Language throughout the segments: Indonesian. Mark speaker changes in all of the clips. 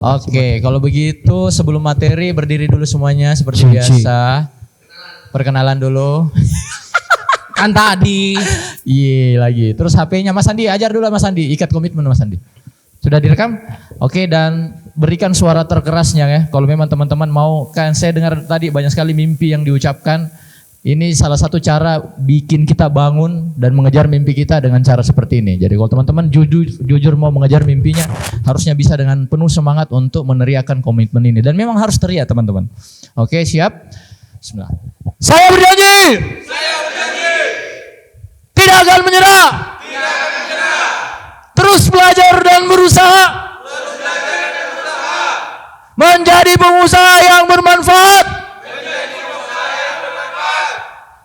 Speaker 1: Oke, kalau begitu sebelum materi berdiri dulu semuanya seperti biasa. Perkenalan dulu.
Speaker 2: Kan tadi.
Speaker 1: Iya lagi. Terus HP-nya Mas Andi, ajar dulu Mas Andi, ikat komitmen Mas Andi. Sudah direkam? Oke, dan berikan suara terkerasnya ya. Kalau memang teman-teman mau, kan saya dengar tadi banyak sekali mimpi yang diucapkan. Ini salah satu cara bikin kita bangun dan mengejar mimpi kita dengan cara seperti ini. Jadi kalau teman-teman jujur mau mengejar mimpinya, harusnya bisa dengan penuh semangat untuk meneriakan komitmen ini. Dan memang harus teriak teman-teman. Oke, siap? Bismillah. Saya berjanji. Tidak akan menyerah. Terus belajar dan berusaha. Menjadi pengusaha yang bermanfaat.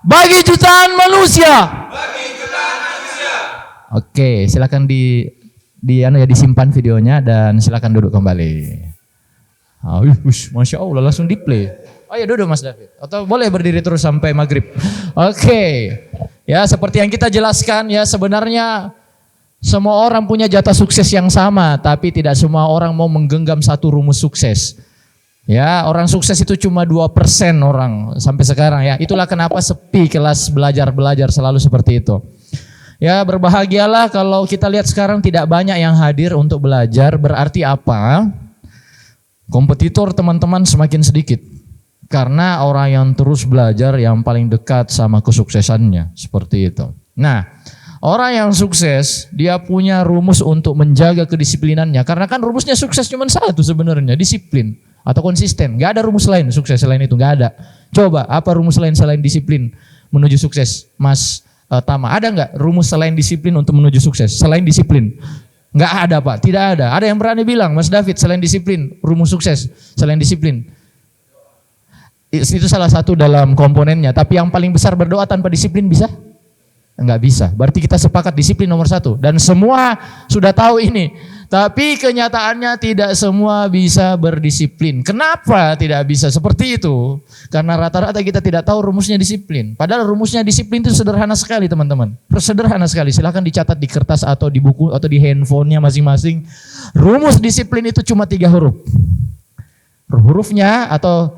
Speaker 1: Bagi jutaan manusia. Oke, silakan disimpan videonya dan silakan duduk kembali. Masya Allah langsung di play. Oh ya duduk Mas David. Atau boleh berdiri terus sampai maghrib. Oke. Ya seperti yang kita jelaskan ya, sebenarnya semua orang punya jatah sukses yang sama, tapi tidak semua orang mau menggenggam satu rumus sukses. Ya, orang sukses itu cuma 2% orang sampai sekarang ya. Itulah kenapa sepi kelas belajar selalu seperti itu. Ya, berbahagialah kalau kita lihat sekarang tidak banyak yang hadir untuk belajar. Berarti apa? Kompetitor teman-teman semakin sedikit. Karena orang yang terus belajar yang paling dekat sama kesuksesannya. Seperti itu. Nah, orang yang sukses dia punya rumus untuk menjaga kedisiplinannya. Karena kan rumusnya sukses cuma satu sebenarnya, disiplin. Atau konsisten, gak ada rumus lain sukses selain itu, gak ada. Coba apa rumus lain selain disiplin menuju sukses, Mas Tama? Ada gak rumus selain disiplin untuk menuju sukses? Selain disiplin, gak ada Pak, tidak ada. Ada yang berani bilang, Mas David, selain disiplin, rumus sukses, selain disiplin. Itu salah satu dalam komponennya, tapi yang paling besar berdoa tanpa disiplin bisa? Enggak bisa, berarti kita sepakat disiplin nomor satu. Dan semua sudah tahu ini. Tapi kenyataannya tidak semua bisa berdisiplin. Kenapa tidak bisa seperti itu? Karena rata-rata kita tidak tahu rumusnya disiplin. Padahal rumusnya disiplin itu sederhana sekali teman-teman. Sederhana sekali, silahkan dicatat di kertas atau di buku atau di handphonenya masing-masing. Rumus disiplin itu cuma 3 huruf. Hurufnya atau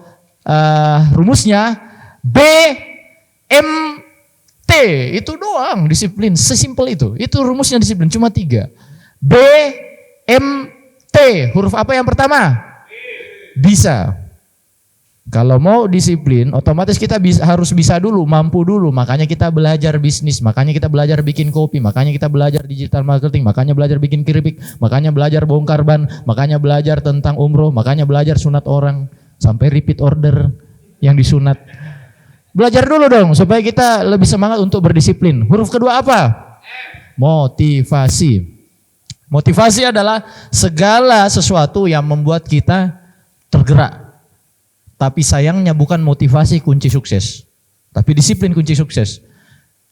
Speaker 1: rumusnya BMT, itu doang disiplin, sesimpel itu. Itu rumusnya disiplin, cuma 3. BMT, huruf apa yang pertama? Bisa. Kalau mau disiplin, otomatis kita harus bisa dulu, mampu dulu. Makanya kita belajar bisnis, makanya kita belajar bikin kopi, makanya kita belajar digital marketing, makanya belajar bikin keripik, makanya belajar bongkar ban, makanya belajar tentang umroh, makanya belajar sunat orang, sampai repeat order yang disunat. Belajar dulu dong, supaya kita lebih semangat untuk berdisiplin. Huruf kedua apa? Motivasi. Motivasi adalah segala sesuatu yang membuat kita tergerak. Tapi sayangnya bukan motivasi kunci sukses, tapi disiplin kunci sukses.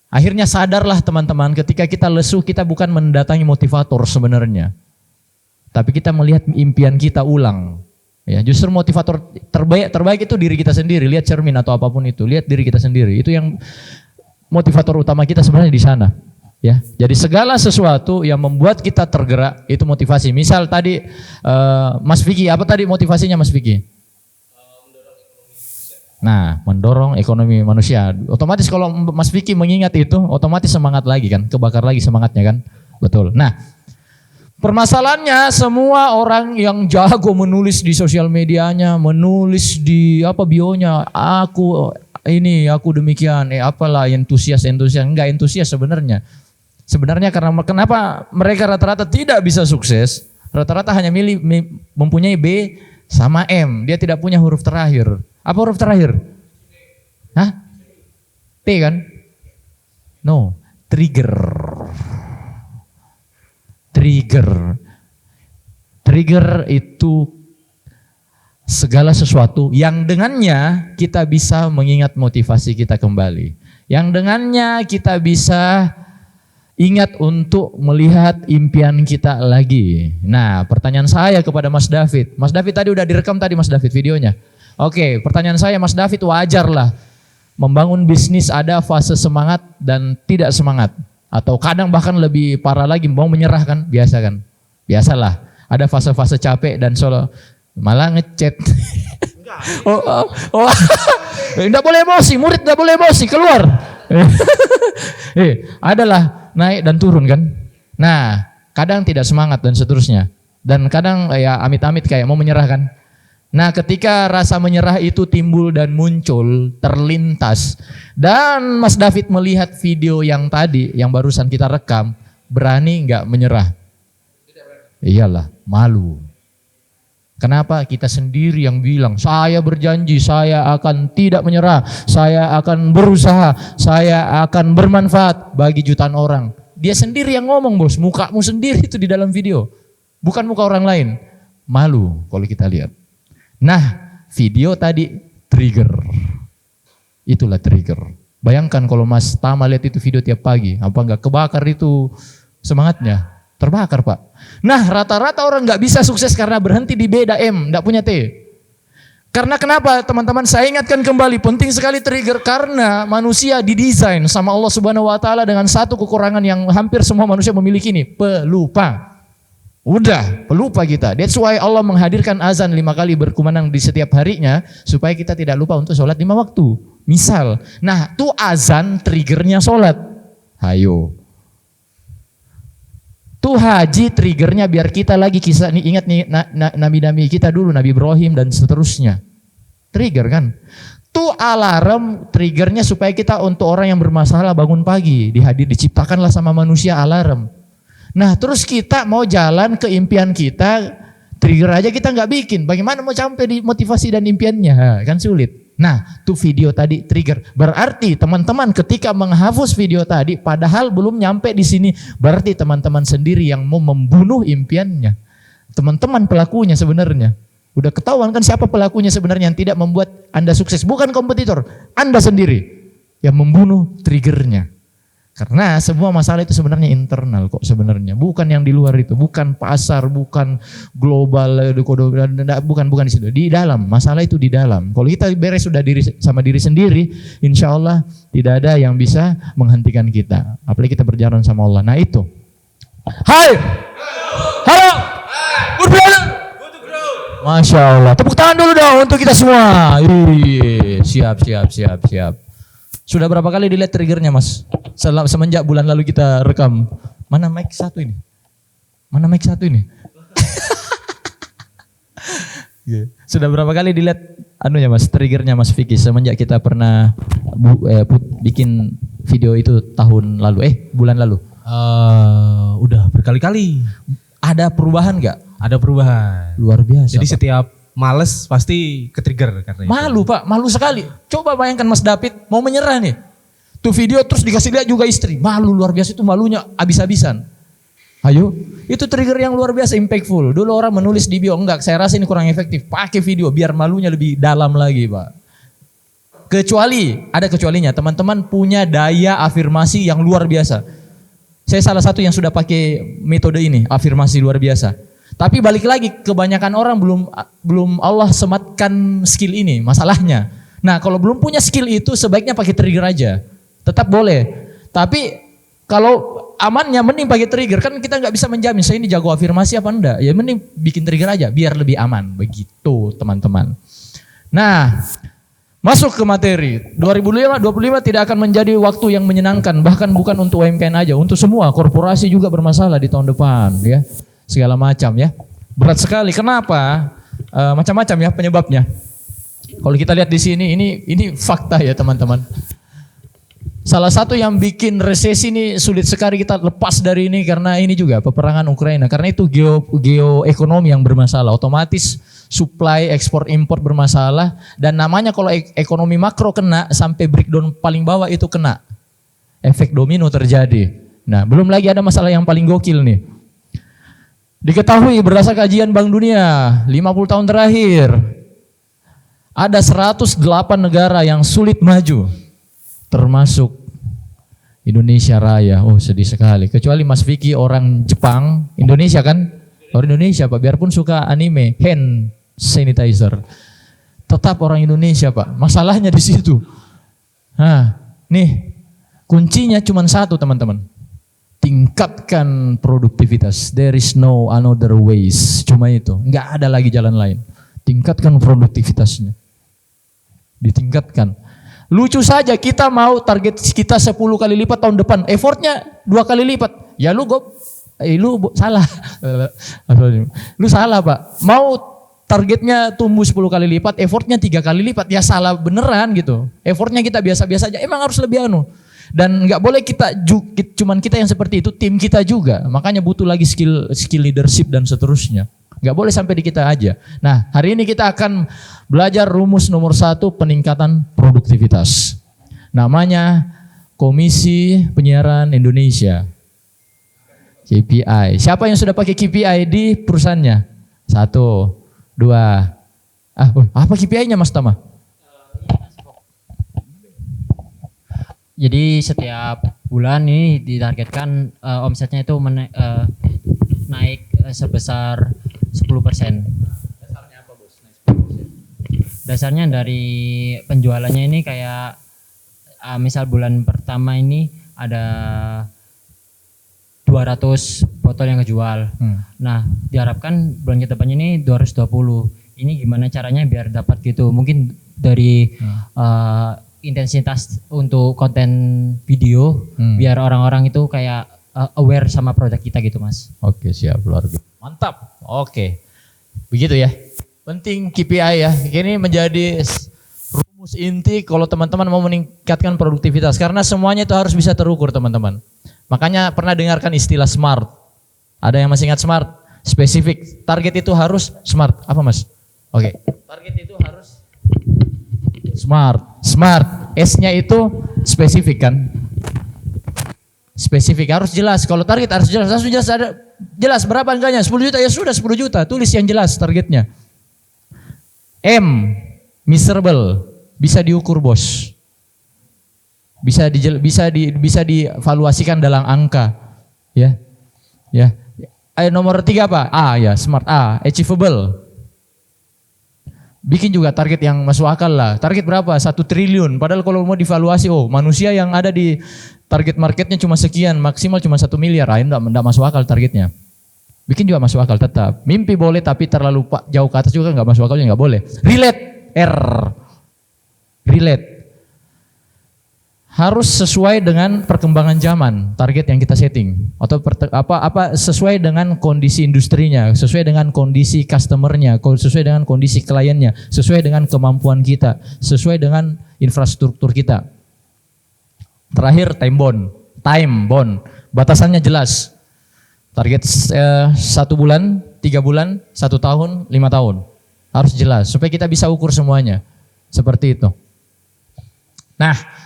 Speaker 1: Akhirnya sadarlah teman-teman, ketika kita lesu kita bukan mendatangi motivator sebenarnya. Tapi kita melihat impian kita ulang. Ya, justru motivator terbaik itu diri kita sendiri. Lihat cermin atau apapun itu, lihat diri kita sendiri. Itu yang motivator utama kita sebenarnya di sana. Ya, jadi segala sesuatu yang membuat kita tergerak itu motivasi. Misal tadi Mas Vicky, apa tadi motivasinya Mas Vicky? Nah, mendorong ekonomi manusia. Otomatis kalau Mas Vicky mengingat itu, otomatis semangat lagi kan, kebakar lagi semangatnya kan, betul. Nah, permasalahannya semua orang yang jago menulis di sosial medianya, menulis di bionya, aku demikian, apalah enggak entusias sebenarnya. Sebenarnya karena kenapa mereka rata-rata tidak bisa sukses? Rata-rata hanya mempunyai B sama M. Dia tidak punya huruf terakhir. Apa huruf terakhir? Hah? T kan? No, trigger. Trigger itu segala sesuatu yang dengannya kita bisa mengingat motivasi kita kembali. Yang dengannya kita bisa ingat untuk melihat impian kita lagi. Nah, pertanyaan saya kepada Mas David. Mas David tadi udah direkam tadi Mas David videonya. Oke, pertanyaan saya Mas David, wajarlah membangun bisnis ada fase semangat dan tidak semangat. Atau kadang bahkan lebih parah lagi mau menyerah kan, biasa kan. Biasalah. Ada fase-fase capek dan solo malah ngechat. Enggak boleh emosi, murid enggak boleh emosi, keluar. Adalah naik dan turun kan. Nah, kadang tidak semangat dan seterusnya. Dan kadang ya amit-amit kayak mau menyerah kan. Nah, ketika rasa menyerah itu timbul dan muncul, terlintas. Dan Mas David melihat video yang tadi, yang barusan kita rekam, berani enggak menyerah? Iyalah, malu. Kenapa? Kita sendiri yang bilang, saya berjanji, saya akan tidak menyerah, saya akan berusaha, saya akan bermanfaat bagi jutaan orang. Dia sendiri yang ngomong bos, mukamu sendiri itu di dalam video. Bukan muka orang lain. Malu kalau kita lihat. Nah, video tadi trigger. Itulah trigger. Bayangkan kalau Mas Tama lihat itu video tiap pagi, apa enggak kebakar itu semangatnya? Terbakar Pak. Nah, rata-rata orang nggak bisa sukses karena berhenti di B dan M, nggak punya T. Karena kenapa teman-teman? Saya ingatkan kembali, penting sekali trigger karena manusia didesain sama Allah Subhanahu Wa Taala dengan satu kekurangan yang hampir semua manusia memiliki ini, pelupa. Udah, pelupa kita. That's why Allah menghadirkan azan 5 kali berkumandang di setiap harinya supaya kita tidak lupa untuk sholat 5 waktu. Misal, nah tuh azan triggernya sholat. Hayo. Tuh haji triggernya biar kita lagi kisah nih, ingat nih nabi-nabi kita dulu, Nabi Ibrahim dan seterusnya. Trigger kan. Tuh alarm triggernya supaya kita untuk orang yang bermasalah bangun pagi, diciptakanlah sama manusia alarm. Nah, terus kita mau jalan ke impian kita, trigger aja kita nggak bikin. Bagaimana mau sampai di motivasi dan impiannya? Kan sulit. Nah, tuh video tadi trigger. Berarti teman-teman ketika menghapus video tadi, padahal belum nyampe di sini, berarti teman-teman sendiri yang mau membunuh impiannya. Teman-teman pelakunya sebenarnya. Udah ketahuan kan siapa pelakunya sebenarnya yang tidak membuat Anda sukses. Bukan kompetitor, Anda sendiri yang membunuh triggernya. Karena semua masalah itu sebenarnya internal kok sebenarnya, bukan yang di luar itu, bukan pasar, bukan global, bukan di situ, di dalam. Masalah itu di dalam. Kalau kita beres sudah sama diri sendiri, insya Allah tidak ada yang bisa menghentikan kita. Apalagi kita berjalan sama Allah. Nah itu. Hai, halo, good brother. Masya Allah. Tepuk tangan dulu dong untuk kita semua. Siap. Sudah berapa kali dilihat triggernya Mas? Semenjak bulan lalu kita rekam. Mana mic satu ini? Sudah berapa kali dilihat anunya Mas, triggernya Mas Vicky semenjak kita pernah bikin video itu tahun lalu, bulan lalu?
Speaker 2: Udah berkali-kali.
Speaker 1: Ada perubahan nggak?
Speaker 2: Ada perubahan.
Speaker 1: Luar biasa.
Speaker 2: Jadi
Speaker 1: Pak.
Speaker 2: setiap males pasti ke-trigger karena
Speaker 1: Malu
Speaker 2: itu.
Speaker 1: Pak, malu sekali. Coba bayangkan Mas David mau menyerah nih. Tuh video terus dikasih lihat juga istri. Malu luar biasa, itu malunya habis-habisan. Ayo, itu trigger yang luar biasa impactful. Dulu orang menulis di bio, enggak, saya rasa ini kurang efektif. Pakai video biar malunya lebih dalam lagi Pak. Kecuali, ada kecualinya, teman-teman punya daya afirmasi yang luar biasa. Saya salah satu yang sudah pakai metode ini, afirmasi luar biasa. Tapi balik lagi, kebanyakan orang belum Allah sematkan skill ini, masalahnya. Nah, kalau belum punya skill itu sebaiknya pakai trigger aja. Tetap boleh. Tapi kalau amannya mending pakai trigger, kan kita nggak bisa menjamin saya ini jago afirmasi apa enggak. Ya mending bikin trigger aja biar lebih aman. Begitu, teman-teman. Nah, masuk ke materi. 2025 tidak akan menjadi waktu yang menyenangkan, bahkan bukan untuk UMKM aja, untuk semua korporasi juga bermasalah di tahun depan, ya. Segala macam ya. Berat sekali. Kenapa? Macam-macam ya penyebabnya. Kalau kita lihat di sini ini fakta ya teman-teman. Salah satu yang bikin resesi ini sulit sekali kita lepas dari ini karena ini juga peperangan Ukraina. Karena itu geoekonomi yang bermasalah. Otomatis supply ekspor impor bermasalah dan namanya kalau ekonomi makro kena sampai breakdown paling bawah itu kena. Efek domino terjadi. Nah, belum lagi ada masalah yang paling gokil nih. Diketahui berdasar kajian Bank Dunia 50 tahun terakhir ada 108 negara yang sulit maju termasuk Indonesia Raya. Oh, sedih sekali. Kecuali Mas Vicky orang Jepang, Indonesia kan? Orang Indonesia Pak, biarpun suka anime, hand sanitizer. Tetap orang Indonesia Pak. Masalahnya di situ. Nah, nih kuncinya cuma satu teman-teman. tingkatkan produktivitas. There is no another ways. Cuma itu, nggak ada lagi jalan lain. Tingkatkan produktivitasnya. Ditingkatkan. Lucu saja kita mau target kita 10 kali lipat tahun depan, effortnya 2 kali lipat. Ya lu salah. Lu salah Pak. Mau targetnya tumbuh 10 kali lipat, effortnya 3 kali lipat. Ya salah beneran gitu. Effortnya kita biasa-biasa aja. Emang harus lebih Dan nggak boleh cuman kita yang seperti itu, tim kita juga. Makanya butuh lagi skill leadership dan seterusnya. Nggak boleh sampai di kita aja. Nah, hari ini kita akan belajar rumus nomor 1 peningkatan produktivitas. Namanya Komisi Penyiaran Indonesia. KPI. Siapa yang sudah pakai KPI di perusahaannya? 1, 2. Apa KPI-nya Mas Tama?
Speaker 3: Jadi setiap bulan ini ditargetkan omsetnya itu naik sebesar 10%.
Speaker 1: Dasarnya apa Bos? Naik 10%.
Speaker 3: Dasarnya dari penjualannya ini kayak misal bulan pertama ini ada 200 botol yang kejual. Nah, diharapkan bulan ke depannya ini 220. Ini gimana caranya biar dapat gitu? Mungkin dari intensitas untuk konten video biar orang-orang itu kayak aware sama produk kita gitu Mas.
Speaker 1: Oke, siap, luar biasa. Mantap. Oke. Begitu ya. Penting KPI ya. Ini menjadi rumus inti kalau teman-teman mau meningkatkan produktivitas karena semuanya itu harus bisa terukur teman-teman. Makanya pernah dengarkan istilah SMART. Ada yang masih ingat SMART? Spesifik. Target itu harus SMART. Apa Mas? Oke. Target itu harus SMART. S-nya itu spesifik kan? Spesifik harus jelas. Kalau target harus jelas. Harus jelas ada jelas berapa angkanya? 10 juta ya sudah 10 juta. Tulis yang jelas targetnya. M, miserable, bisa diukur bos. Bisa dievaluasikan dalam angka. Ya. Ya. Ayo nomor 3 apa? A ya, smart A, achievable. Bikin juga target yang masuk akal lah. Target berapa? 1 triliun. Padahal kalau mau divaluasi, manusia yang ada di target marketnya cuma sekian, maksimal cuma 1 miliar. Enggak masuk akal targetnya. Bikin juga masuk akal tetap. Mimpi boleh tapi terlalu jauh ke atas juga enggak masuk akalnya, enggak boleh. Relate, relate. Harus sesuai dengan perkembangan zaman, target yang kita setting atau sesuai dengan kondisi industrinya, sesuai dengan kondisi customernya, sesuai dengan kondisi kliennya, sesuai dengan kemampuan kita, sesuai dengan infrastruktur kita. Terakhir time bond, batasannya jelas. Target 1 bulan, 3 bulan, 1 tahun, 5 tahun, harus jelas supaya kita bisa ukur semuanya seperti itu. Nah.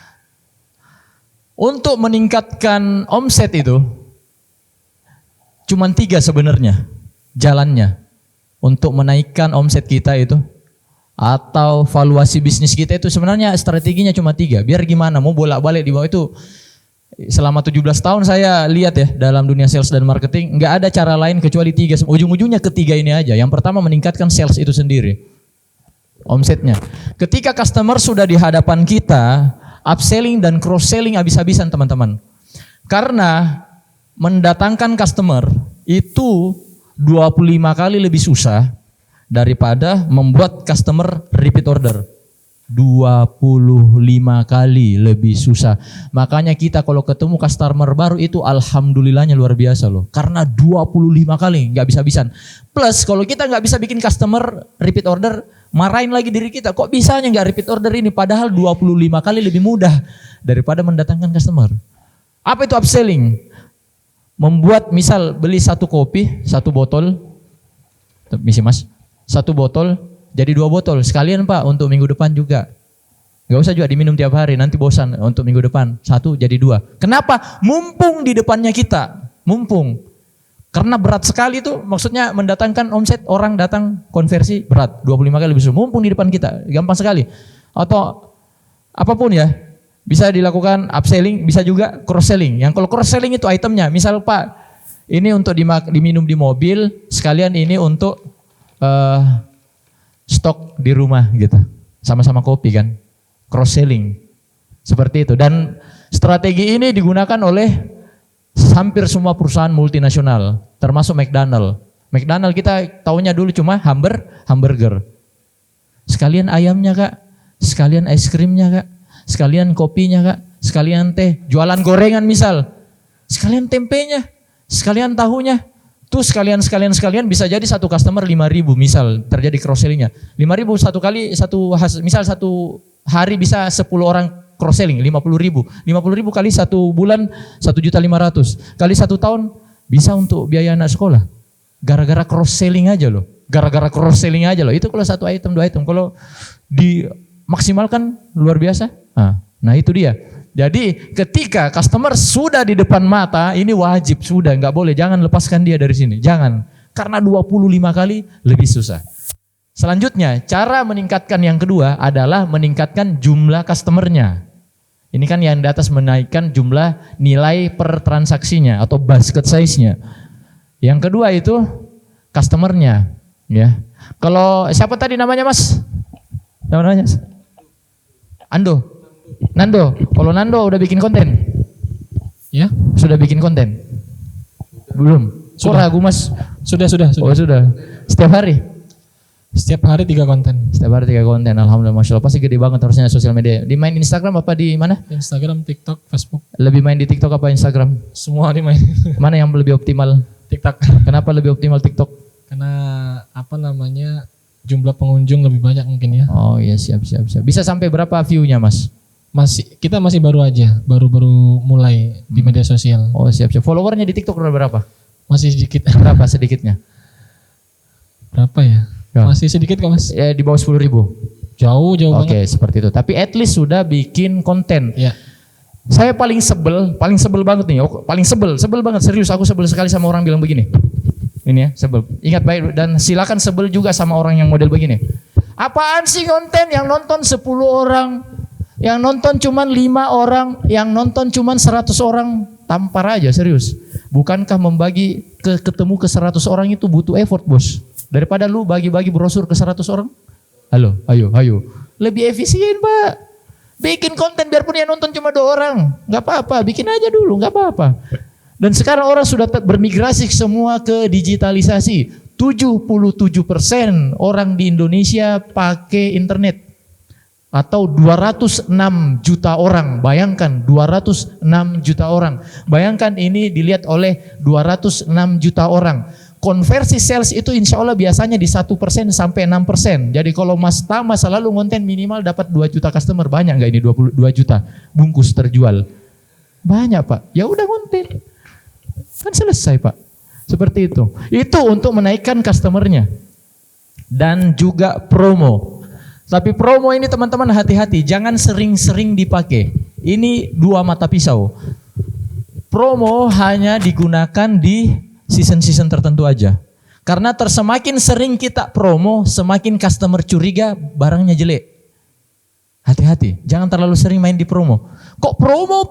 Speaker 1: Untuk meningkatkan omset itu cuma 3 sebenarnya jalannya untuk menaikkan omset kita itu atau valuasi bisnis kita itu sebenarnya strateginya cuma 3. Biar gimana mau bolak-balik di bawah itu selama 17 tahun saya lihat ya dalam dunia sales dan marketing nggak ada cara lain kecuali 3. Ujung-ujungnya ketiga ini aja. Yang pertama meningkatkan sales itu sendiri. Omsetnya. Ketika customer sudah di hadapan kita, upselling dan cross selling habis-habisan teman-teman. Karena mendatangkan customer itu 25 kali lebih susah daripada membuat customer repeat order. 25 kali lebih susah. Makanya kita kalau ketemu customer baru itu alhamdulillahnya luar biasa loh. Karena 25 kali nggak bisa-habisan. Plus kalau kita nggak bisa bikin customer repeat order, marahin lagi diri kita. Kok bisanya nggak repeat order ini? Padahal 25 kali lebih mudah daripada mendatangkan customer. Apa itu upselling? Membuat misal beli 1 kopi, 1 botol. Misi Mas, 1 botol. Jadi 2 botol sekalian Pak untuk minggu depan juga. Gak usah juga diminum tiap hari, nanti bosan untuk minggu depan. 1 jadi 2. Kenapa? Mumpung di depannya kita. Mumpung. Karena berat sekali itu maksudnya mendatangkan omset orang datang konversi berat. 25 kali lebih susah. Mumpung di depan kita. Gampang sekali. Atau apapun ya. Bisa dilakukan upselling, bisa juga cross selling. Yang kalau cross selling itu itemnya. Misal Pak, ini untuk diminum di mobil, sekalian ini untuk stok di rumah gitu. Sama-sama kopi kan. Cross selling. Seperti itu. Dan strategi ini digunakan oleh hampir semua perusahaan multinasional, termasuk McDonald. McDonald kita taunya dulu cuma hamburger. Sekalian ayamnya Kak, sekalian es krimnya Kak, sekalian kopinya Kak, sekalian teh, jualan gorengan misal, sekalian tempenya, sekalian tahunya. Tuh sekalian bisa jadi satu customer 5.000 misal terjadi cross sellingnya. 5.000 satu kali misal satu hari bisa 10 orang cross selling 50.000. 50.000 kali satu bulan 1.500.000 kali satu tahun bisa untuk biaya anak sekolah. Gara-gara cross selling aja loh. Itu kalau satu item, dua item. Kalau dimaksimalkan luar biasa. Nah itu dia. Jadi ketika customer sudah di depan mata, ini wajib sudah, nggak boleh, jangan lepaskan dia dari sini, jangan. Karena 25 kali lebih susah. Selanjutnya, cara meningkatkan yang kedua adalah meningkatkan jumlah customernya. Ini kan yang di atas menaikkan jumlah nilai per transaksinya atau basket size-nya. Yang kedua itu customernya, ya. Kalau siapa tadi namanya Mas? Namanya Nando. Kalau Nando udah bikin konten?
Speaker 4: Ya.
Speaker 1: Sudah bikin konten? Belum? Kok ragu Mas?
Speaker 4: Sudah.
Speaker 1: Oh sudah. Setiap hari?
Speaker 4: Setiap hari 3 konten.
Speaker 1: Setiap hari 3 konten, alhamdulillah, masya Allah. Pasti gede banget harusnya sosial media. Di main Instagram apa di mana?
Speaker 4: Instagram, TikTok, Facebook.
Speaker 1: Lebih main di TikTok apa Instagram?
Speaker 4: Semua dimain.
Speaker 1: Mana yang lebih optimal?
Speaker 4: TikTok.
Speaker 1: Kenapa lebih optimal TikTok?
Speaker 4: Karena jumlah pengunjung lebih banyak mungkin ya.
Speaker 1: Oh iya siap. Bisa sampai berapa view-nya Mas?
Speaker 4: Kita masih baru aja, baru mulai di media sosial.
Speaker 1: Oh siap. Followernya di TikTok berapa?
Speaker 4: Masih sedikit.
Speaker 1: Berapa sedikitnya?
Speaker 4: Berapa ya?
Speaker 1: Ya.
Speaker 4: Masih sedikit kok Mas.
Speaker 1: Ya, di bawah 10.000.
Speaker 4: Jauh banget.
Speaker 1: Oke, seperti itu. Tapi at least sudah bikin konten.
Speaker 4: Ya.
Speaker 1: Saya paling sebel banget nih. Paling sebel banget, serius. Aku sebel sekali sama orang bilang begini. Ini ya, sebel. Ingat baik dan silakan sebel juga sama orang yang model begini. Apaan sih konten yang nonton 10 orang? Yang nonton cuman 5 orang, yang nonton cuman 100 orang, tampar aja serius. Bukankah membagi ketemu ke 100 orang itu butuh effort bos? Daripada lu bagi-bagi brosur ke 100 orang? Halo, ayo. Lebih efisien Pak. Bikin konten biarpun yang nonton cuma 2 orang. Gak apa-apa, bikin aja dulu, gak apa-apa. Dan sekarang orang sudah bermigrasi semua ke digitalisasi. 77% orang di Indonesia pakai internet. Atau 206 juta orang, bayangkan 206 juta orang. Bayangkan ini dilihat oleh 206 juta orang. Konversi sales itu insya Allah biasanya di 1% sampai 6%. Jadi kalau Mas Tama selalu ngonten minimal dapat 2 juta customer, banyak nggak ini 22 juta bungkus terjual? Banyak Pak, ya udah ngonten. Kan selesai Pak, seperti itu. Itu untuk menaikkan customernya. Dan juga promo. Tapi promo ini teman-teman hati-hati, jangan sering-sering dipakai. Ini 2 mata pisau. Promo hanya digunakan di season-season tertentu aja. Karena semakin sering kita promo, semakin customer curiga barangnya jelek. Hati-hati, jangan terlalu sering main di promo. Kok promo?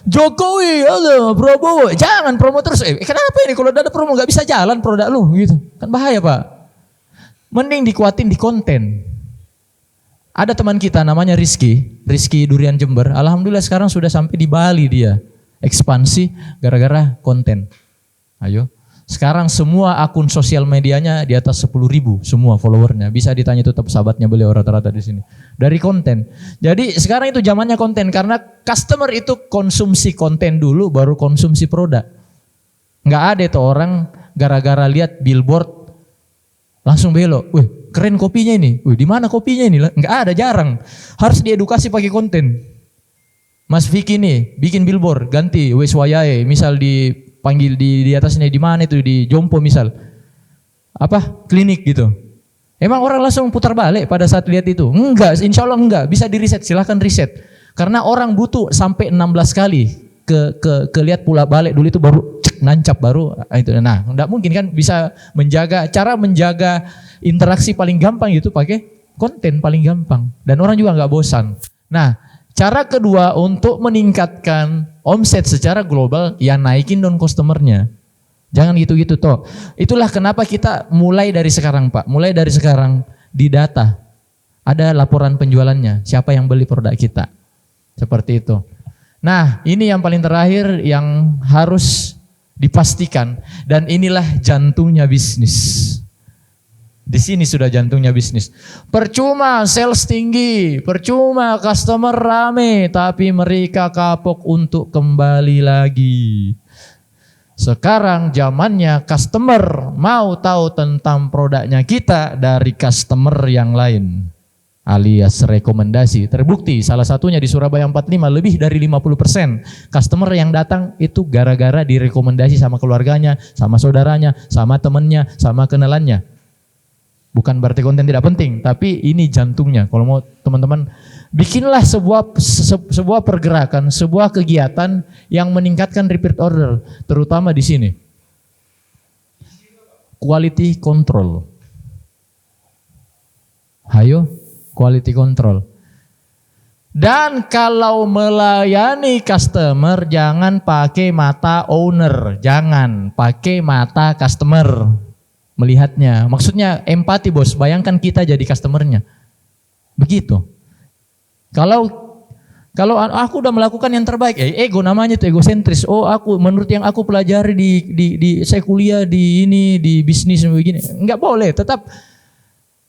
Speaker 1: Jokowi, promo. Jangan promo terus. Kenapa ini kalau ada promo nggak bisa jalan produk lu gitu? Kan bahaya Pak. Mending dikuatin di konten. Ada teman kita namanya Rizky Durian Jember. Alhamdulillah sekarang sudah sampai di Bali dia. Ekspansi gara-gara konten. Ayo. Sekarang semua akun sosial medianya di atas 10.000 semua followernya. Bisa ditanya tetap sahabatnya beliau rata-rata di sini. Dari konten. Jadi sekarang itu zamannya konten karena customer itu konsumsi konten dulu baru konsumsi produk. Nggak ada itu orang gara-gara lihat billboard langsung belok. Wih, keren kopinya ini. Wih, di mana kopinya ini? Nggak ada, jarang. Harus diedukasi pakai konten. Mas Vicky nih bikin billboard ganti wes wayahe, misal dipanggil di atasnya di mana itu di Jompo misal. Apa? Klinik gitu. Emang orang langsung putar balik pada saat lihat itu? Enggak, insya Allah enggak. Bisa di riset, silahkan riset. Karena orang butuh sampai 16 kali ke lihat pula balik dulu itu baru nancap baru itu. Nah, enggak mungkin kan bisa cara menjaga interaksi paling gampang itu pakai konten paling gampang dan orang juga enggak bosan. Nah, cara kedua untuk meningkatkan omset secara global ya naikin down customernya. Jangan gitu-gitu toh. Itulah kenapa kita mulai dari sekarang Pak. Mulai dari sekarang di data ada laporan penjualannya. Siapa yang beli produk kita. Seperti itu. Nah, ini yang paling terakhir yang harus dipastikan, dan inilah jantungnya bisnis. Di sini sudah jantungnya bisnis. Percuma sales tinggi, percuma customer rame, tapi mereka kapok untuk kembali lagi. Sekarang zamannya customer mau tahu tentang produknya kita dari customer yang lain, alias rekomendasi. Terbukti salah satunya di Surabaya 45, lebih dari 50% customer yang datang itu gara-gara direkomendasi sama keluarganya, sama saudaranya, sama temennya, sama kenalannya. Bukan berarti konten tidak penting, tapi ini jantungnya. Kalau mau teman-teman, bikinlah sebuah pergerakan, sebuah kegiatan yang meningkatkan repeat order, terutama di sini. Quality control. Hayo, quality control. Dan kalau melayani customer, jangan pakai mata owner, jangan pakai mata customer. Melihatnya, maksudnya empati bos, bayangkan kita jadi customernya. Begitu. Kalau aku udah melakukan yang terbaik, ego namanya itu egosentris. Oh aku, menurut yang aku pelajari di saya kuliah di bisnis begini. Enggak boleh, tetap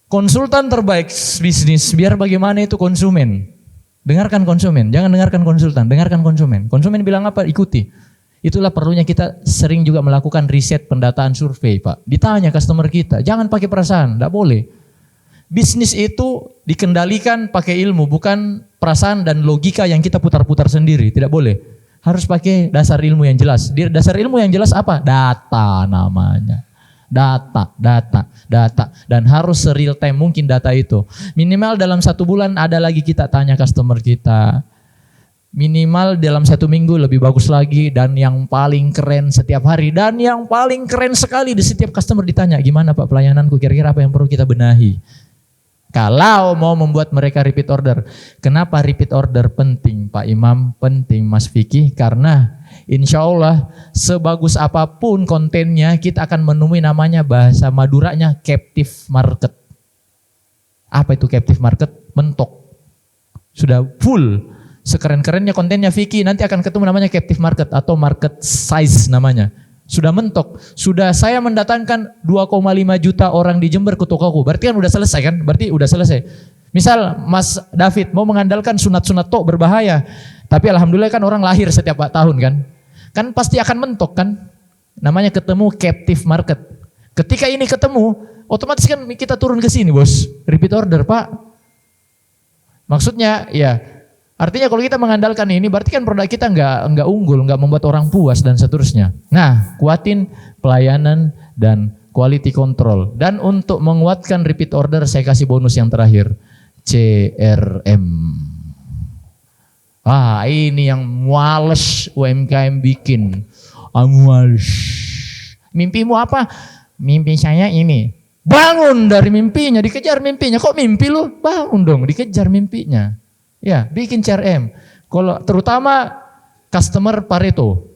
Speaker 1: konsultan terbaik bisnis, biar bagaimana itu konsumen. Dengarkan konsumen, jangan dengarkan konsultan, dengarkan konsumen. Konsumen bilang apa, ikuti. Itulah perlunya kita sering juga melakukan riset pendataan survei Pak. Ditanya customer kita, jangan pakai perasaan, tidak boleh. Bisnis itu dikendalikan pakai ilmu, bukan perasaan dan logika yang kita putar-putar sendiri, tidak boleh. Harus pakai dasar ilmu yang jelas. Dasar ilmu yang jelas apa? Data namanya. Data. Dan harus real time mungkin data itu. Minimal dalam 1 bulan ada lagi kita tanya customer kita. Minimal dalam 1 minggu lebih bagus lagi, dan yang paling keren setiap hari, dan yang paling keren sekali di setiap customer ditanya, gimana Pak pelayananku, kira-kira apa yang perlu kita benahi. Kalau mau membuat mereka repeat order. Kenapa repeat order penting Pak Imam, penting Mas Vicky? Karena insya Allah sebagus apapun kontennya, kita akan menemui namanya bahasa Maduranya captive market. Apa itu captive market? Mentok. Sudah full. Sekeren-kerennya kontennya Vicky, nanti akan ketemu namanya captive market atau market size namanya. Sudah mentok. Sudah saya mendatangkan 2,5 juta orang di Jember ke tokoku. Berarti kan udah selesai kan? Berarti udah selesai. Misal Mas David mau mengandalkan sunat-sunat tok berbahaya. Tapi alhamdulillah kan orang lahir setiap tahun kan. Kan pasti akan mentok kan? Namanya ketemu captive market. Ketika ini ketemu, otomatis kan kita turun ke sini bos. Repeat order Pak. Maksudnya ya, artinya kalau kita mengandalkan ini, berarti kan produk kita nggak unggul, nggak membuat orang puas dan seterusnya. Nah, kuatin pelayanan dan quality control. Dan untuk menguatkan repeat order, saya kasih bonus yang terakhir, CRM. Ini yang males UMKM bikin. Males. Mimpimu apa? Mimpi saya ini. Bangun dari mimpinya, dikejar mimpinya. Kok mimpi lu? Bangun dong, dikejar mimpinya. Ya, bikin CRM. Kalau terutama customer Pareto.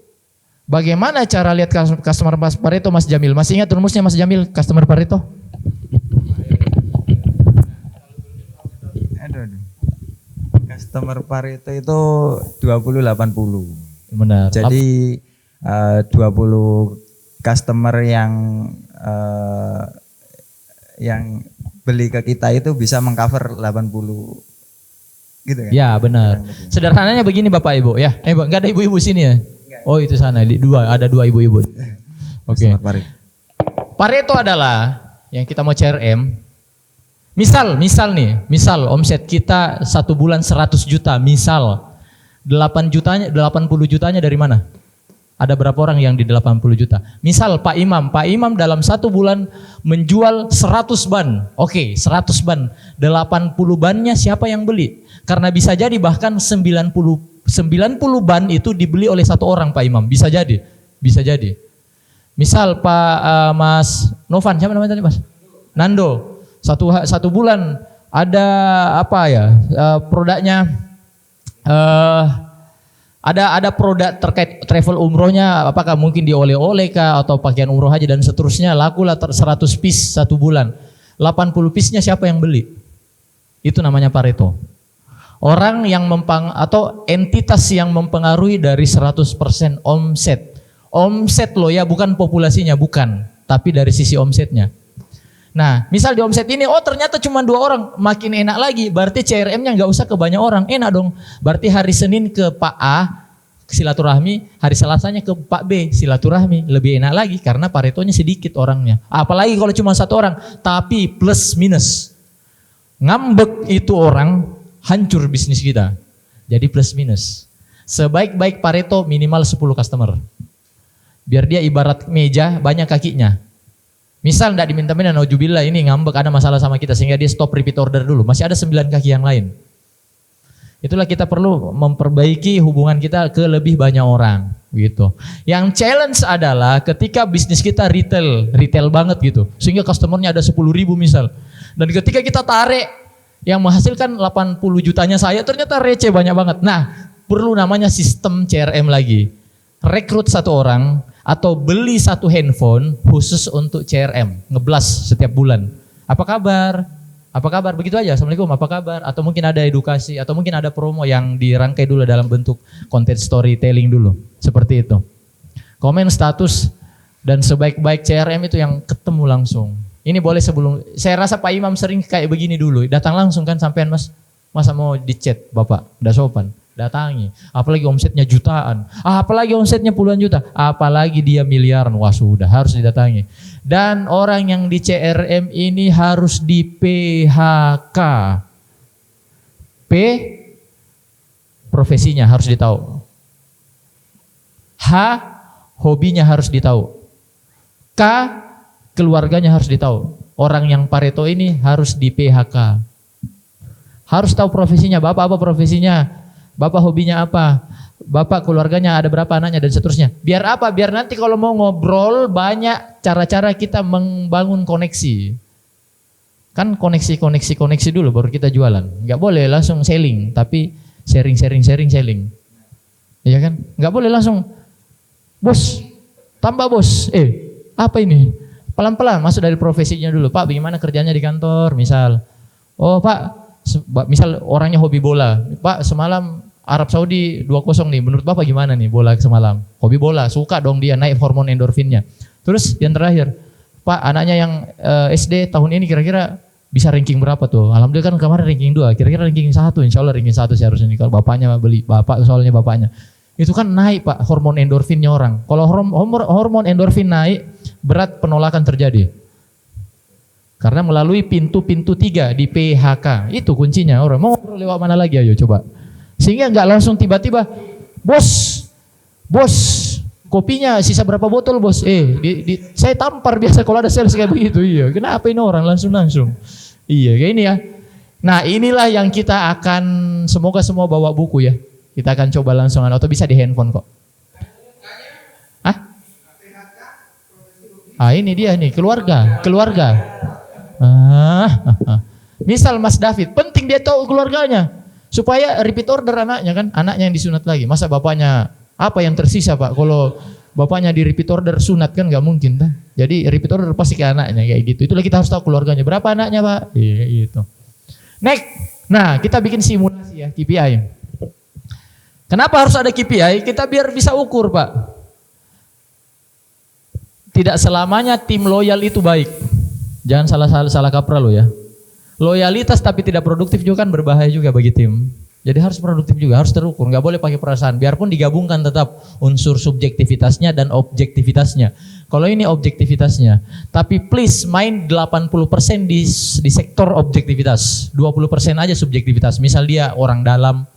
Speaker 1: Bagaimana cara lihat customer Pareto Mas Jamil? Masih ingat rumusnya Mas Jamil, customer Pareto?
Speaker 5: Customer Pareto itu 20-80.
Speaker 1: Benar.
Speaker 5: Jadi 20 customer yang beli ke kita itu bisa mengcover 80 gitu kan?
Speaker 1: Ya benar. Sederhananya begini Bapak Ibu ya. Enggak ada ibu-ibu sini ya? Oh itu sana, ada dua ibu-ibu. Oke. Pareto adalah yang kita mau CRM. Misal omset kita 1 bulan 100 juta, misal 80 jutanya dari mana? Ada berapa orang yang di 80 juta? Misal Pak Imam dalam 1 bulan menjual 100 ban. Oke, 100 ban. 80 bannya siapa yang beli? Karena bisa jadi bahkan 90 ban itu dibeli oleh 1 orang Pak Imam. Bisa jadi. Misal Mas Novan, siapa namanya tadi Mas? Nando. Satu bulan ada apa ya? Produknya ada produk terkait travel umrohnya, apakah mungkin di oleh-oleh kah atau pakaian umroh aja dan seterusnya, lakulah 100 piece 1 bulan. 80 piece-nya siapa yang beli? Itu namanya Pareto. Orang yang atau entitas yang mempengaruhi dari 100% omset. Omset loh ya, bukan populasinya, bukan. Tapi dari sisi omsetnya. Nah, misal di omset ini, ternyata cuma 2 orang, makin enak lagi. Berarti CRM-nya nggak usah ke banyak orang, enak dong. Berarti hari Senin ke Pak A, silaturahmi, hari Selasanya ke Pak B, silaturahmi. Lebih enak lagi karena paretonya sedikit orangnya. Apalagi kalau cuma 1 orang, tapi plus minus. Ngambek itu orang, hancur bisnis kita. Jadi plus minus. Sebaik-baik Pareto minimal 10 customer. Biar dia ibarat meja, banyak kakinya. Misal enggak diminta-minta, naujubillah ini ngambek ada masalah sama kita sehingga dia stop repeat order dulu. Masih ada 9 kaki yang lain. Itulah kita perlu memperbaiki hubungan kita ke lebih banyak orang gitu. Yang challenge adalah ketika bisnis kita retail banget gitu. Sehingga customernya ada 10.000 misal. Dan ketika kita tarik yang menghasilkan 80 jutanya saya ternyata receh banyak banget. Nah, perlu namanya sistem CRM lagi. Rekrut 1 orang atau beli 1 handphone khusus untuk CRM, ngeblas setiap bulan. Apa kabar? Apa kabar? Begitu aja, Assalamualaikum, apa kabar? Atau mungkin ada edukasi, atau mungkin ada promo yang dirangkai dulu dalam bentuk content storytelling dulu. Seperti itu. Komen status dan sebaik-baik CRM itu yang ketemu langsung. Ini boleh sebelum, saya rasa Pak Imam sering kayak begini dulu. Datang langsung kan sampean mas, masa mau di chat Bapak, udah sopan. Datangi, apalagi omsetnya jutaan, apalagi omsetnya puluhan juta, apalagi dia miliaran, wah sudah harus didatangi. Dan orang yang di CRM ini harus di PHK. P, profesinya harus ditahu. H, hobinya harus ditahu. K, keluarganya harus ditahu. Orang yang Pareto ini harus di PHK. Harus tahu profesinya, Bapak apa profesinya? Bapak hobinya apa? Bapak keluarganya ada berapa anaknya dan seterusnya. Biar apa? Biar nanti kalau mau ngobrol banyak cara-cara kita membangun koneksi. Kan koneksi dulu baru kita jualan. Enggak boleh langsung selling, tapi sharing. Iya kan? Enggak boleh langsung bos, tambah bos. Apa ini? Pelan-pelan masuk dari profesinya dulu. Pak, bagaimana kerjanya di kantor? Misal. Oh, Pak, misal orangnya hobi bola. Pak, semalam Arab Saudi 2-0 nih, menurut Bapak gimana nih bola semalam? Hobi bola, suka dong dia, naik hormon endorfinnya. Terus yang terakhir, Pak anaknya yang SD tahun ini kira-kira bisa ranking berapa tuh? Alhamdulillah kan kemarin ranking 2, kira-kira ranking 1, insya Allah ranking 1 seharusnya nih. Kalau bapaknya beli, soalnya bapaknya. Itu kan naik Pak hormon endorfinnya orang. Kalau hormon endorfin naik, berat penolakan terjadi. Karena melalui pintu-pintu 3 di PHK, itu kuncinya. Orang mau lewat mana lagi ayo coba. Sehingga nggak langsung tiba-tiba, bos, kopinya sisa berapa botol bos? Saya tampar biasa kalau ada sales kayak begitu. Iya, kenapa ini orang langsung? Iya, kayak ini ya. Nah inilah yang kita akan, semoga semua bawa buku ya. Kita akan coba langsung, atau bisa di handphone kok. Ini dia nih, keluarga. Misal Mas David, penting dia tahu keluarganya. Supaya repeat order anaknya kan, anaknya yang disunat lagi. Masa bapaknya, apa yang tersisa Pak? Kalau bapaknya di repeat order sunat kan nggak mungkin kan. Jadi repeat order pasti ke anaknya kayak gitu. Itulah kita harus tahu keluarganya. Berapa anaknya Pak? Iya gitu. Next, nah kita bikin simulasi ya, KPI. Kenapa harus ada KPI? Kita biar bisa ukur Pak. Tidak selamanya tim loyal itu baik. Jangan salah kaprah lo ya. Loyalitas tapi tidak produktif juga kan berbahaya juga bagi tim. Jadi harus produktif juga, harus terukur, nggak boleh pakai perasaan. Biarpun digabungkan tetap unsur subjektivitasnya dan objektivitasnya. Kalau ini objektivitasnya, tapi please main 80% di sektor objektivitas, 20% aja subjektivitas. Misal dia orang dalam,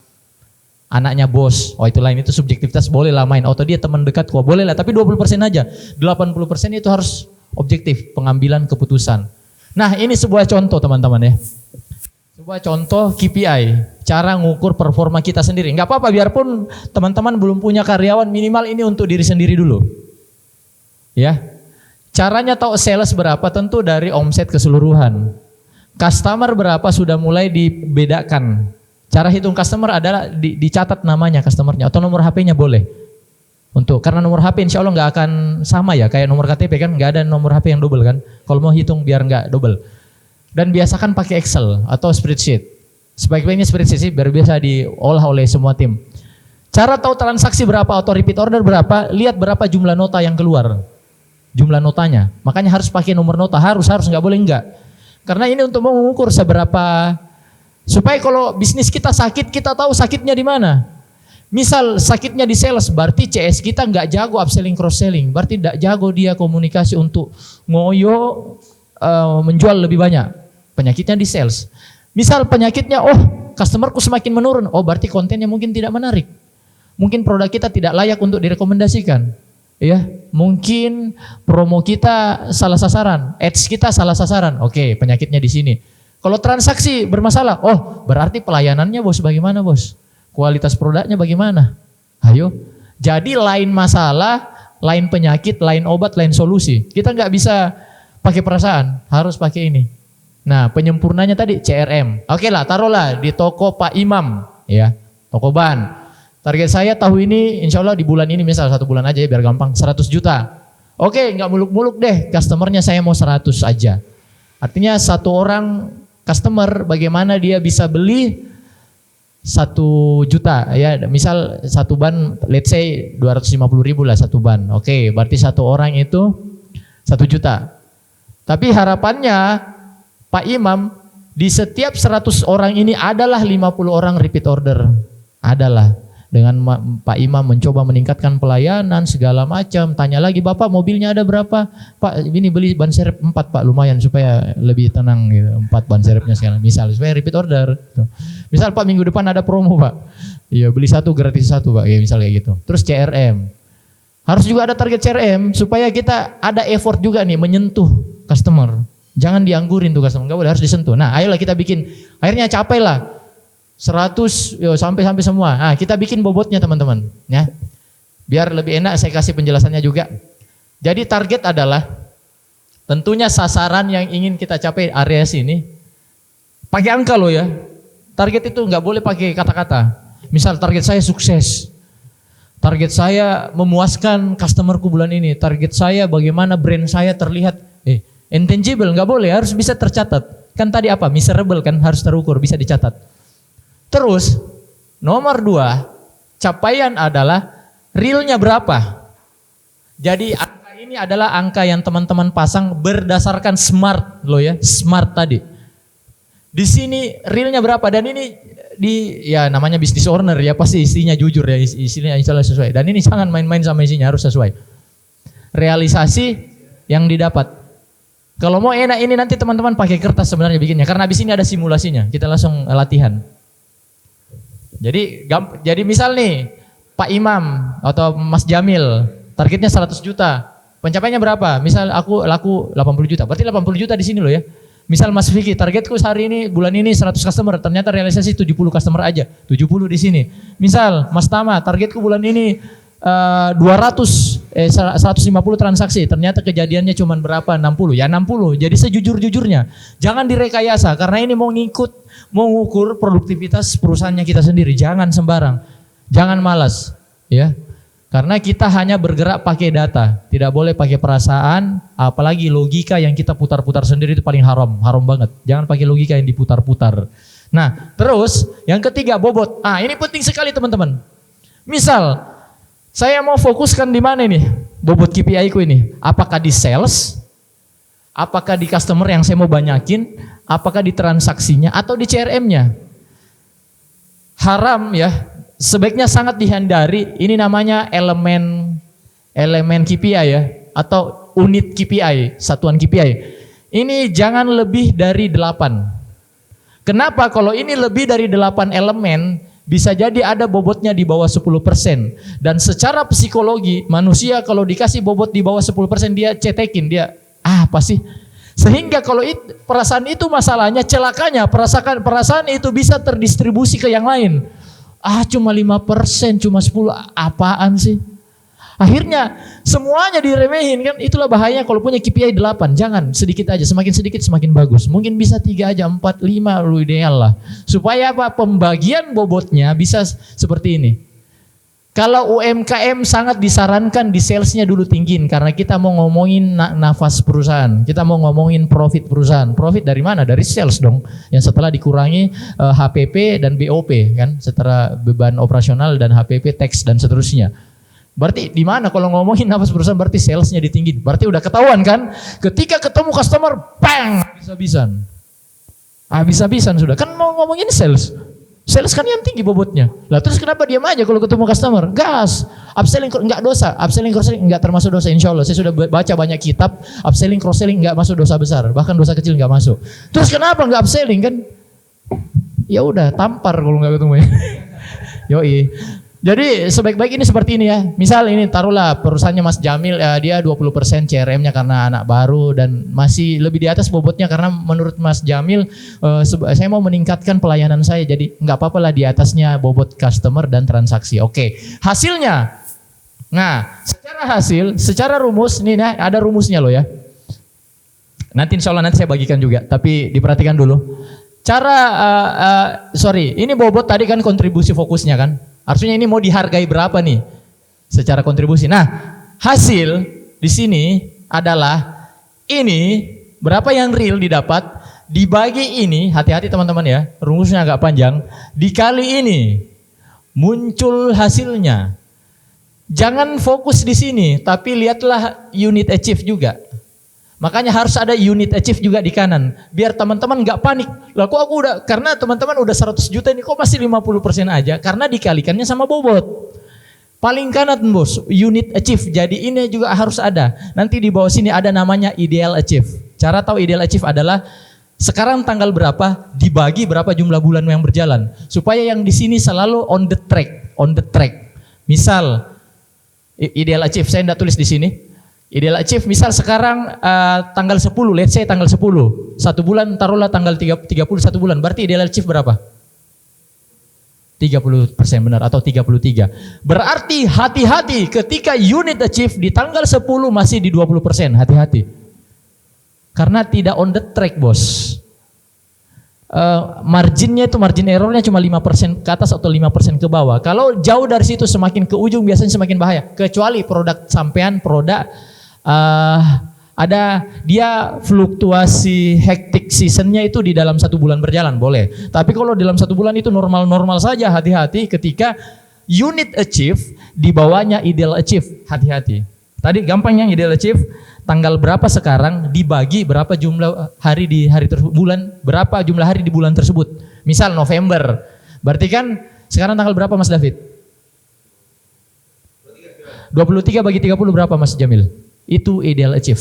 Speaker 1: anaknya bos, itu lain, itu subjektivitas boleh lah main. Atau dia teman dekat kok boleh lah, tapi 20% aja. 80% itu harus objektif, pengambilan keputusan. Nah ini sebuah contoh teman-teman ya. Sebuah contoh KPI, cara ngukur performa kita sendiri. Nggak apa-apa biarpun teman-teman belum punya karyawan, minimal ini untuk diri sendiri dulu. Ya, caranya tahu sales berapa tentu dari omset keseluruhan. Customer berapa sudah mulai dibedakan. Cara hitung customer adalah dicatat namanya customernya atau nomor HP-nya boleh. Karena nomor HP insya Allah nggak akan sama ya kayak nomor KTP kan, nggak ada nomor HP yang double kan. Kalau mau hitung biar nggak double. Dan biasakan pakai Excel atau spreadsheet. Sebaik-baiknya spreadsheet biar bisa diolah oleh semua tim. Cara tahu transaksi berapa atau repeat order berapa, lihat berapa jumlah nota yang keluar. Jumlah notanya. Makanya harus pakai nomor nota, harus nggak boleh enggak. Karena ini untuk mengukur seberapa, supaya kalau bisnis kita sakit, kita tahu sakitnya di mana. Misal sakitnya di sales, berarti CS kita nggak jago upselling cross selling, berarti nggak jago dia komunikasi untuk ngoyo menjual lebih banyak. Penyakitnya di sales. Misal penyakitnya, customerku semakin menurun, berarti kontennya mungkin tidak menarik. Mungkin produk kita tidak layak untuk direkomendasikan. Ya, mungkin promo kita salah sasaran, ads kita salah sasaran. Oke, penyakitnya di sini. Kalau transaksi bermasalah, berarti pelayanannya bos bagaimana bos? Kualitas produknya bagaimana? Ayo. Jadi lain masalah, lain penyakit, lain obat, lain solusi. Kita nggak bisa pakai perasaan, harus pakai ini. Nah, penyempurnanya tadi CRM. Oke lah, taruhlah di toko Pak Imam, ya, toko ban. Target saya tahun ini, insya Allah di bulan ini, misal 1 bulan aja ya biar gampang, 100 juta. Oke, nggak muluk-muluk deh, customernya saya mau 100 aja. Artinya satu orang customer bagaimana dia bisa beli 1 juta ya, misal satu ban let's say 250.000 lah satu ban. Oke, berarti satu orang itu 1 juta. Tapi harapannya Pak Imam di setiap 100 orang ini adalah 50 orang repeat order. Adalah. Dengan Pak Imam mencoba meningkatkan pelayanan segala macam. Tanya lagi, Bapak mobilnya ada berapa? Pak ini beli ban serep 4 Pak, lumayan supaya lebih tenang gitu. 4 ban serepnya sekarang. Misal supaya repeat order. Misal Pak minggu depan ada promo Pak. Iya beli 1 gratis 1 Pak. Ya, misal kayak gitu. Terus CRM. Harus juga ada target CRM supaya kita ada effort juga nih menyentuh customer. Jangan dianggurin tuh customer, enggak boleh, harus disentuh. Nah, ayolah kita bikin. Akhirnya capailah 100 sampai semua. Nah, kita bikin bobotnya teman-teman, ya. Biar lebih enak saya kasih penjelasannya juga. Jadi target adalah tentunya sasaran yang ingin kita capai area sini. Pakai angka loh ya. Target itu nggak boleh pakai kata-kata. Misal target saya sukses. Target saya memuaskan customerku bulan ini. Target saya bagaimana brand saya terlihat intangible, nggak boleh, harus bisa tercatat. Kan tadi apa? Miserable kan harus terukur, bisa dicatat. Terus nomor 2, capaian adalah realnya berapa. Jadi angka ini adalah angka yang teman-teman pasang berdasarkan SMART loh ya, SMART tadi. Di sini realnya berapa, dan ini ya namanya business owner ya pasti isinya jujur ya, isinya insya Allah sesuai. Dan ini jangan main-main sama isinya, harus sesuai. Realisasi yang didapat. Kalau mau enak ini nanti teman-teman pakai kertas sebenarnya bikinnya, karena habis ini ada simulasinya, kita langsung latihan. Jadi misal nih Pak Imam atau Mas Jamil targetnya 100 juta. Pencapaiannya berapa? Misal aku laku 80 juta. Berarti 80 juta di sini loh ya. Misal Mas Vicky targetku hari ini bulan ini 100 customer, ternyata realisasi 70 customer aja. 70 di sini. Misal Mas Tama targetku bulan ini 150 transaksi, ternyata kejadiannya cuma berapa? 60. Ya 60. Jadi sejujur-jujurnya. Jangan direkayasa karena ini mau mengukur produktivitas perusahaannya kita sendiri. Jangan sembarang. Jangan malas, ya. Karena kita hanya bergerak pakai data, tidak boleh pakai perasaan, apalagi logika yang kita putar-putar sendiri itu paling haram banget. Jangan pakai logika yang diputar-putar. Nah, terus yang ketiga bobot. Ini penting sekali teman-teman. Misal saya mau fokuskan di mana nih bobot KPI ku ini? Apakah di sales? Apakah di customer yang saya mau banyakin? Apakah di transaksinya atau di CRM-nya? Haram ya. Sebaiknya sangat dihindari. Ini namanya elemen KPI ya, atau unit KPI, satuan KPI. Ini jangan lebih dari 8. Kenapa? Kalau ini lebih dari 8 elemen, bisa jadi ada bobotnya di bawah 10%. Dan secara psikologi, manusia kalau dikasih bobot di bawah 10%, dia cetekin, dia apa sih? Sehingga kalau perasaan itu masalahnya, celakanya perasaan itu bisa terdistribusi ke yang lain. Cuma 5%, cuma 10%, apaan sih? Akhirnya semuanya diremehin kan, itulah bahayanya kalau punya KPI 8. Jangan, sedikit aja, semakin sedikit semakin bagus. Mungkin bisa 3 aja, 4, 5 lu ideal lah. Supaya apa? Pembagian bobotnya bisa seperti ini. Kalau UMKM sangat disarankan di salesnya dulu tinggiin karena kita mau ngomongin nafas perusahaan, kita mau ngomongin profit perusahaan. Profit dari mana? Dari sales dong. Yang setelah dikurangi HPP dan BOP kan, setelah beban operasional dan HPP, tax dan seterusnya. Berarti di mana kalau ngomongin nafas perusahaan berarti salesnya ditinggiin. Berarti udah ketahuan kan? Ketika ketemu customer, bang, habis-habisan. Habis-habisan sudah. Kan mau ngomongin sales. Sales kan yang tinggi bobotnya. Lah terus kenapa diam aja kalau ketemu customer? Gas. Upselling enggak dosa. Upselling cross selling enggak termasuk dosa, insya Allah. Saya sudah baca banyak kitab. Upselling cross selling enggak masuk dosa besar. Bahkan dosa kecil enggak masuk. Terus kenapa enggak upselling kan? Ya udah tampar kalau enggak ketemu ya. Yoi. Jadi sebaik-baik ini seperti ini ya. Misal ini taruhlah perusahaannya Mas Jamil, dia 20% CRM-nya karena anak baru dan masih lebih di atas bobotnya karena menurut Mas Jamil saya mau meningkatkan pelayanan saya, jadi nggak apa-apa lah di atasnya bobot customer dan transaksi. Oke, hasilnya. Nah, secara rumus nih ada rumusnya loh ya. Nanti insya Allah nanti saya bagikan juga, tapi diperhatikan dulu. Ini bobot tadi kan kontribusi fokusnya kan. Artinya ini mau dihargai berapa nih secara kontribusi. Nah, hasil di sini adalah ini berapa yang real didapat dibagi ini, hati-hati teman-teman ya, rumusnya agak panjang, dikali ini muncul hasilnya. Jangan fokus di sini, tapi lihatlah unit achieve juga. Makanya harus ada unit achieve juga di kanan. Biar teman-teman gak panik. Lah kok aku udah, karena teman-teman udah 100 juta ini kok masih 50% aja. Karena dikalikannya sama bobot. Paling kanan bos, unit achieve. Jadi ini juga harus ada. Nanti di bawah sini ada namanya ideal achieve. Cara tahu ideal achieve adalah sekarang tanggal berapa dibagi berapa jumlah bulan yang berjalan. Supaya yang di sini selalu on the track. Misal, ideal achieve, saya tidak tulis di sini. Ideal achieve misal sekarang tanggal 10, let's say tanggal 10. Satu bulan taruhlah tanggal 31 bulan. Berarti ideal achieve berapa? 30% benar atau 33. Berarti hati-hati ketika unit achieve di tanggal 10 masih di 20%. Hati-hati. Karena tidak on the track bos. Marginnya itu margin errornya cuma 5% ke atas atau 5% ke bawah. Kalau jauh dari situ semakin ke ujung biasanya semakin bahaya. Kecuali produk sampean, produk ada dia fluktuasi hektik seasonnya itu di dalam 1 bulan berjalan boleh. Tapi kalau dalam 1 bulan itu normal-normal saja, hati-hati ketika unit achieve di bawahnya ideal achieve, hati-hati. Tadi gampangnya ideal achieve tanggal berapa sekarang dibagi berapa jumlah hari di hari tersebut, bulan berapa jumlah hari di bulan tersebut. Misal November, berarti kan sekarang tanggal berapa Mas David? 23 bagi 30 berapa Mas Jamil? Itu ideal achieve.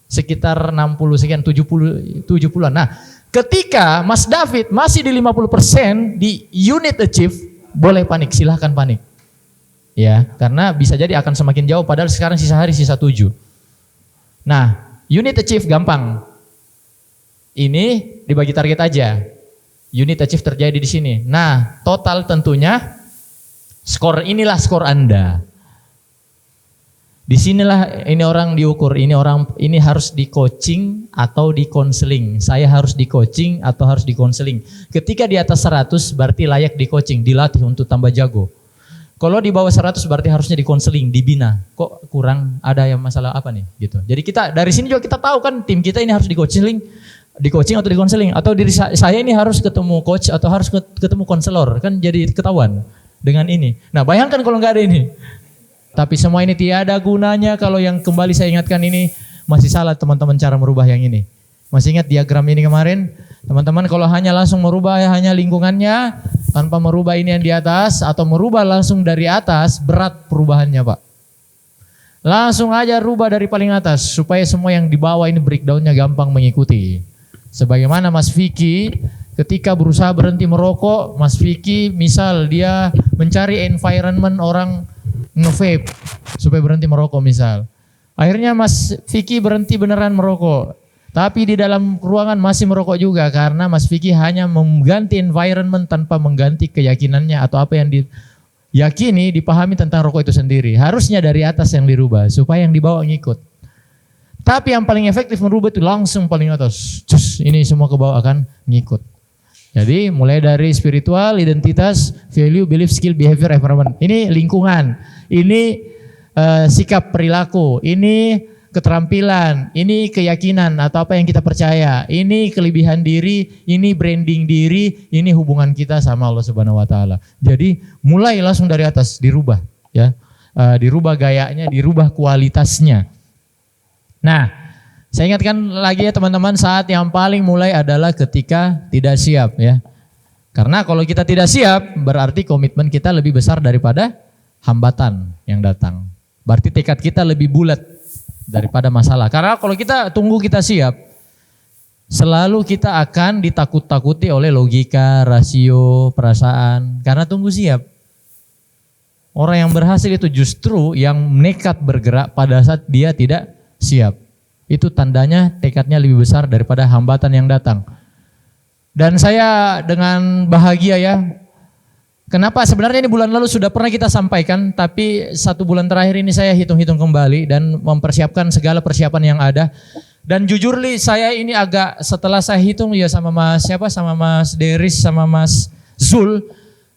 Speaker 1: Sekitar 60 sekian 70-an. Nah, ketika Mas David masih di 50% di unit achieve, boleh panik, silahkan panik. Ya, karena bisa jadi akan semakin jauh padahal sekarang sisa hari sisa 7. Nah, unit achieve gampang. Ini dibagi target aja. Unit achieve terjadi di sini. Nah, total tentunya skor inilah skor Anda. Di sinilah ini orang diukur, ini harus di coaching atau di konseling. Saya harus di coaching atau harus di konseling. Ketika di atas 100 berarti layak di coaching, dilatih untuk tambah jago. Kalau di bawah 100 berarti harusnya di konseling, dibina. Kok kurang, ada yang masalah apa nih gitu. Jadi kita dari sini juga kita tahu kan tim kita ini harus di coaching atau di konseling, atau diri saya ini harus ketemu coach atau harus ketemu konselor, kan jadi ketahuan dengan ini. Nah, bayangkan kalau nggak ada ini. Tapi semua ini tiada gunanya kalau yang kembali saya ingatkan ini masih salah teman-teman cara merubah yang ini. Masih ingat diagram ini kemarin? Teman-teman kalau hanya langsung merubah hanya lingkungannya tanpa merubah ini yang di atas atau merubah langsung dari atas, berat perubahannya Pak. Langsung aja rubah dari paling atas supaya semua yang di bawah ini breakdownnya gampang mengikuti. Sebagaimana Mas Vicky ketika berusaha berhenti merokok, Mas Vicky misal dia mencari environment orang nge-vape supaya berhenti merokok misal. Akhirnya Mas Vicky berhenti beneran merokok. Tapi di dalam ruangan masih merokok juga karena Mas Vicky hanya mengganti environment tanpa mengganti keyakinannya atau apa yang diyakini, dipahami tentang rokok itu sendiri. Harusnya dari atas yang dirubah supaya yang di bawah ngikut. Tapi yang paling efektif merubah itu langsung paling atas. Cus, ini semua ke bawah akan ngikut. Jadi mulai dari spiritual, identitas, value, belief, skill, behavior, environment. Ini lingkungan, ini sikap perilaku, ini keterampilan, ini keyakinan atau apa yang kita percaya, ini kelebihan diri, ini branding diri, ini hubungan kita sama Allah Subhanahu wa taala. Jadi mulai langsung dari atas dirubah ya. Dirubah gayanya, dirubah kualitasnya. Nah, saya ingatkan lagi ya teman-teman, saat yang paling mulai adalah ketika tidak siap ya. Karena kalau kita tidak siap berarti komitmen kita lebih besar daripada hambatan yang datang. Berarti tekad kita lebih bulat daripada masalah. Karena kalau kita tunggu kita siap, selalu kita akan ditakut-takuti oleh logika, rasio, perasaan. Karena tunggu siap. Orang yang berhasil itu justru yang nekat bergerak pada saat dia tidak siap. Itu tandanya tekadnya lebih besar daripada hambatan yang datang. Dan saya dengan bahagia ya. Kenapa? Sebenarnya ini bulan lalu sudah pernah kita sampaikan, tapi 1 bulan terakhir ini saya hitung-hitung kembali dan mempersiapkan segala persiapan yang ada. Dan jujur li, saya ini agak setelah saya hitung ya sama Mas Deris, sama Mas Zul,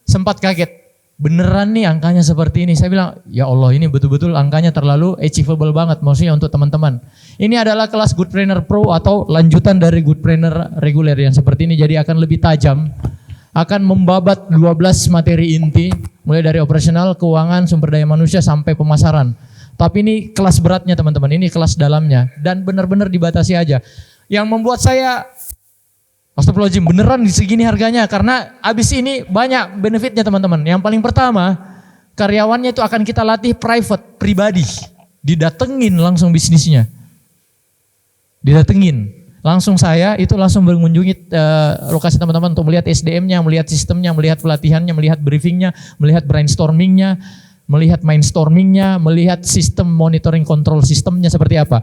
Speaker 1: sempat kaget. Beneran nih angkanya seperti ini. Saya bilang, ya Allah ini betul-betul angkanya terlalu achievable banget, maksudnya untuk teman-teman. Ini adalah kelas Good Trainer Pro atau lanjutan dari Good Trainer reguler yang seperti ini, jadi akan lebih tajam. Akan membabat 12 materi inti, mulai dari operasional, keuangan, sumber daya manusia, sampai pemasaran. Tapi ini kelas beratnya teman-teman, ini kelas dalamnya. Dan benar-benar dibatasi aja. Yang membuat saya, astagfirullahaladzim, beneran segini harganya. Karena abis ini banyak benefitnya teman-teman. Yang paling pertama, karyawannya itu akan kita latih private, pribadi. Didatengin langsung bisnisnya. Didatengin. Langsung saya itu langsung mengunjungi lokasi teman-teman untuk melihat SDM-nya, melihat sistemnya, melihat pelatihannya, melihat briefingnya, melihat brainstormingnya, melihat mindstormingnya, melihat sistem monitoring control sistemnya seperti apa.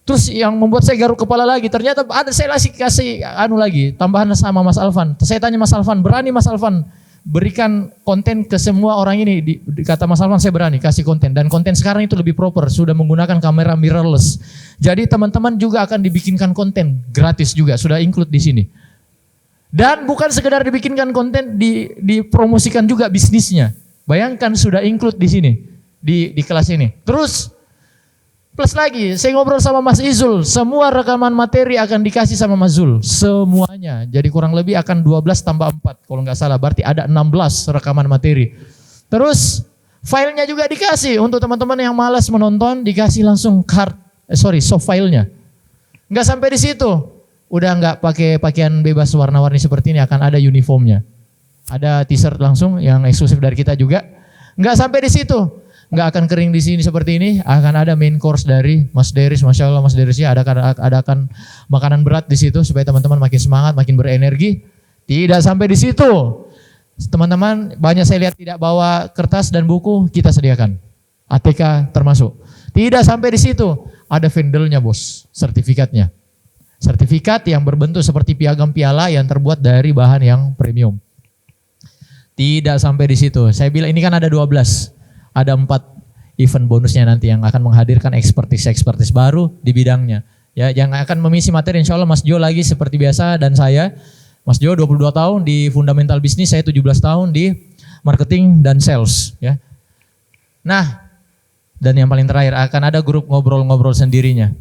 Speaker 1: Terus yang membuat saya garuk kepala lagi, ternyata ada saya kasih lagi, tambahan sama Mas Alvan. Saya tanya Mas Alvan, berani Mas Alvan berikan konten ke semua orang ini? Kata Mas Alvan, saya berani kasih konten. Dan konten sekarang itu lebih proper, sudah menggunakan kamera mirrorless. Jadi teman-teman juga akan dibikinkan konten gratis juga, sudah include di sini. Dan bukan sekedar dibikinkan konten, dipromosikan juga bisnisnya. Bayangkan sudah include di sini, di kelas ini. Terus plus lagi, saya ngobrol sama Mas Izul, semua rekaman materi akan dikasih sama Mas Zul, semuanya. Jadi kurang lebih akan 12 tambah 4, kalau nggak salah, berarti ada 16 rekaman materi. Terus filenya juga dikasih, untuk teman-teman yang malas menonton, dikasih langsung soft filenya. Nggak sampai di situ, udah nggak pakai pakaian bebas warna-warni seperti ini, akan ada uniformnya. Ada t-shirt langsung yang eksklusif dari kita juga. Nggak sampai di situ. Nggak akan kering di sini seperti ini, akan ada main course dari Mas Deris, Masya Allah Mas Deris ya, ada akan makanan berat di situ supaya teman-teman makin semangat, makin berenergi. Tidak sampai di situ, teman-teman banyak saya lihat tidak bawa kertas dan buku, kita sediakan, ATK termasuk. Tidak sampai di situ, ada vendelnya bos, sertifikatnya. Sertifikat yang berbentuk seperti piagam piala yang terbuat dari bahan yang premium. Tidak sampai di situ, saya bilang ini kan ada 12. Ada 4 event bonusnya nanti yang akan menghadirkan ekspertis baru di bidangnya. Ya, yang akan mengisi materi insya Allah Mas Jo lagi seperti biasa dan saya. Mas Jo 22 tahun di fundamental bisnis, saya 17 tahun di marketing dan sales. Ya. Nah, dan yang paling terakhir akan ada grup ngobrol-ngobrol sendirinya.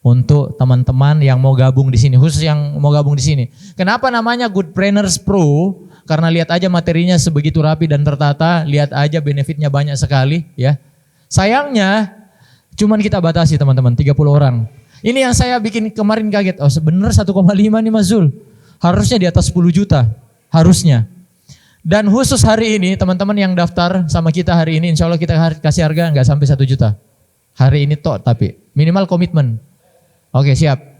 Speaker 1: Untuk teman-teman yang mau gabung di sini, khusus yang mau gabung di sini. Kenapa namanya Good Trainers Pro? Karena lihat aja materinya sebegitu rapi dan tertata, lihat aja benefitnya banyak sekali ya. Sayangnya cuman kita batasi teman-teman 30 orang. Ini yang saya bikin kemarin kaget, oh sebenarnya 1,5 nih Mas Zul. Harusnya di atas 10 juta, harusnya. Dan khusus hari ini teman-teman yang daftar sama kita hari ini insya Allah kita kasih harga nggak sampai 1 juta. Hari ini toh tapi minimal komitmen. Oke siap.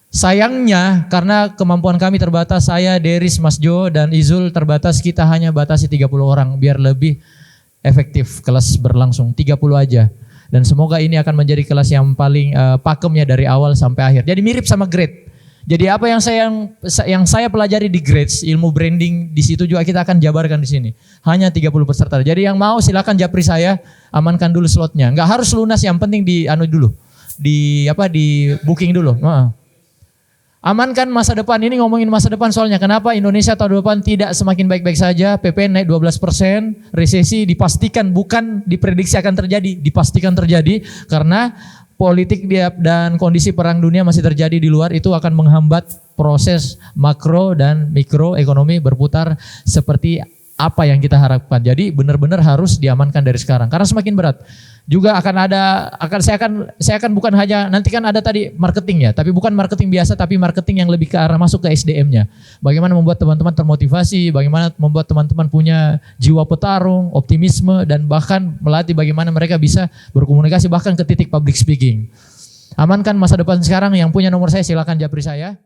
Speaker 1: Sayangnya karena kemampuan kami terbatas, saya, Deris, Mas Jo, dan Izul terbatas, kita hanya batasi 30 orang biar lebih efektif kelas berlangsung, 30 aja. Dan semoga ini akan menjadi kelas yang paling pakemnya dari awal sampai akhir. Jadi mirip sama grade. Jadi apa yang saya pelajari di grades, ilmu branding di situ juga kita akan jabarkan di sini. Hanya 30 peserta. Jadi yang mau silakan japri saya, amankan dulu slotnya. Enggak harus lunas, yang penting di booking dulu. Amankan masa depan, ini ngomongin masa depan soalnya. Kenapa Indonesia tahun depan tidak semakin baik-baik saja, PPN naik 12%, resesi dipastikan, bukan diprediksi akan terjadi, dipastikan terjadi karena politik dan kondisi perang dunia masih terjadi di luar, itu akan menghambat proses makro dan mikro ekonomi berputar seperti apa yang kita harapkan. Jadi benar-benar harus diamankan dari sekarang karena semakin berat. Juga saya akan bukan hanya, nanti kan ada tadi marketing ya, tapi bukan marketing biasa, tapi marketing yang lebih ke arah masuk ke SDM-nya. Bagaimana membuat teman-teman termotivasi, bagaimana membuat teman-teman punya jiwa petarung, optimisme, dan bahkan melatih bagaimana mereka bisa berkomunikasi bahkan ke titik public speaking. Amankan masa depan sekarang. Yang punya nomor saya silakan japri saya.